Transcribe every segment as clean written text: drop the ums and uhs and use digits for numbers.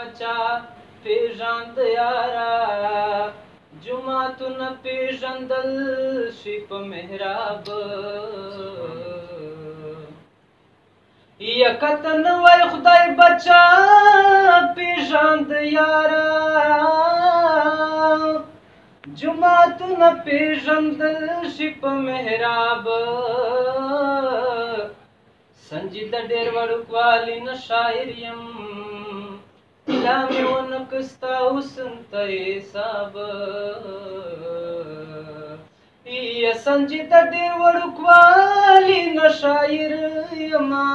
بچا پیژاند یارا جمعتونه پیژندل شي په محراب یکتن وای خدای بچا پیژاند یارا جمعتونه پیژندل شي په محراب سنجیده ډېر وړوکوالي نه شاعر یم لا مې ونکستا حسن ته حساب یا سنجیده ډېر وړوکوالي نه شاعر یما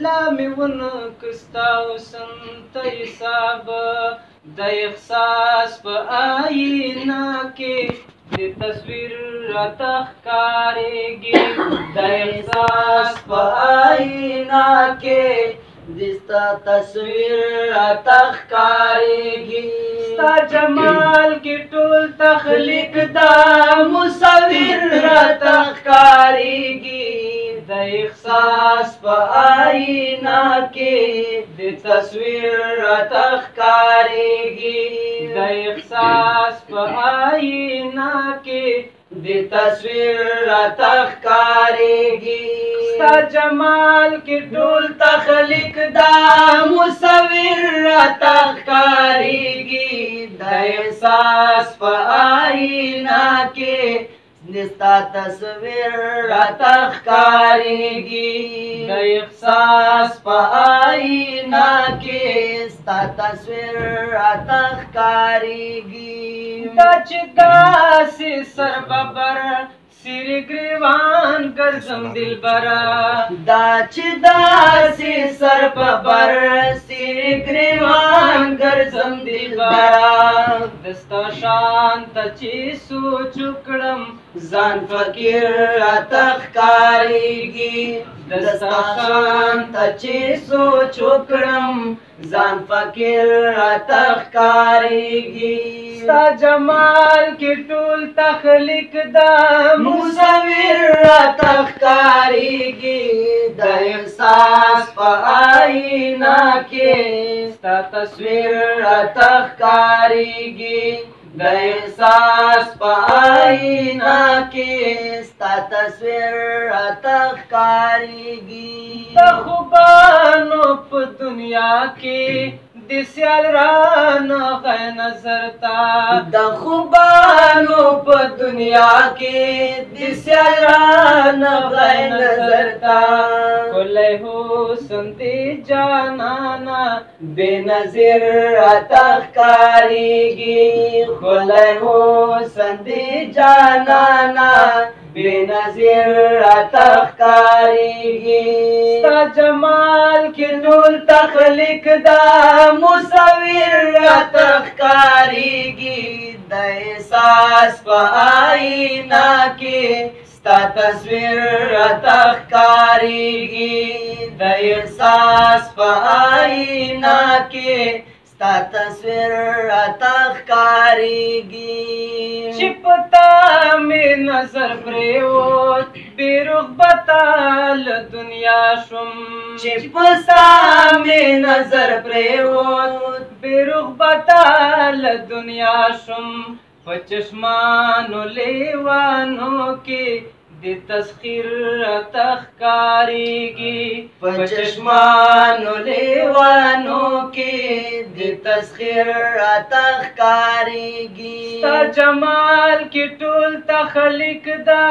لا مې ونکستا حسن ته حساب د احساس په آیینه کې د تصویر راته ښکارېږي د احساس په آیینه کې د ستا تصویر راته ښکارېږي ستا جمال کې ټول تخلیق دا مصور راته ښکارېږي د احساس په آیینه کې د تصویر راته ښکارېږي د احساس په آیینه کې د تصویر راته ښکارېږي ستا جمال کې ټول تخلیق دا مصور راته ښکارېږي د احساس په آیینه کې ستا تصویر راته ښکارېږي د احساس په آیینه کې ستا تصویر راته ښکارېږي دا چې داسې سرببر سیری ګریوان ګرځم دلبره دا چې داسې سرببر سیری ګریوان ګرځم دلبره دستا شان ته چې سوچ وکړم ځان فقیر راته ښکارېږي دستا شان ته چې سوچ وکړم ځان فقیر راته ښکارېږي ستا جمال کې ټول تخلیق دا مصور راته ښکارېږي د احساس په آیینه کې ستا تصویر راته ښکارېږي د احساس په آیینه کې ستا تصویر راته ښکارېږي د خوبانو په دنیا کې د سیال رانغی نظر تا د خوبانو په دنیا کې د سیال رانغی نظر تا ښکلی حسن دی جانانا بې نظیر راته ښکارېږي ښکلی حسن دی جانانا بې نظیر راته ښکارېږي ستا جمال کې ټول تخلیق دا مصور راته ښکارېږي د احساس په آیینه کې ستا تصویر راته ښکارېږي د احساس په آیینه کې ستا تصویر راته ښکارېږي چې په تا مې نظر پرېوت بې رغبته له دنیا شوم چې په تا مې نظر پرېوت بې رغبته له دنیا شوم په چشمانو لیوانو کې د تسخیر راته ښکارېږي په چشمانو لیوانو کې د تسخیر راته ښکارېږي ستا جمال کې ټول تخلیق دا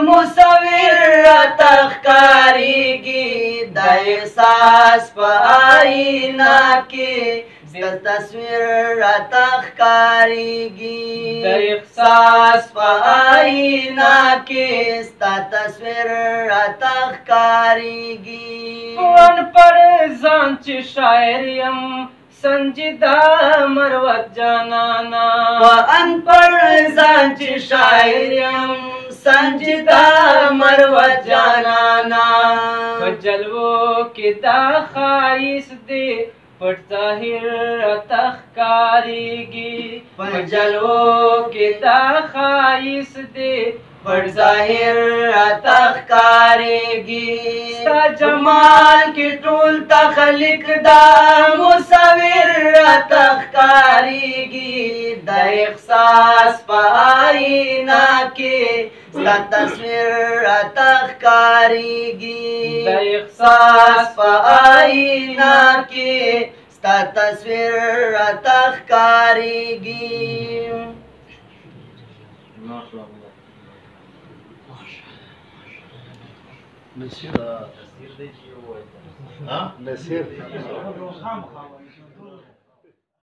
مصور راته ښکارېږي د احساس په آیینه کې ستا تصویر راته ښکارېږي د احساس په آیینه کې ستا تصویر راته ښکارېږي پوهن پر ځان چې شاعر یم سنجیده مروت جانانا پوهن پر ځان چې شاعر یم سنجیده مروت جانانا په جلوو کې دا ښایست دی پټ ظاهر راته ښکارېږي په جلوو کې دا ښایست دی پټ ظاهر راته ښکارېږي ستا جمال کې ټول تخلیق دا مصور راته ښکارېږي د احساس په آیینه کې ستا تصویر راته ښکارېږي د احساس په آیینه کې ستا تصویر راته ښکارېږي نصیر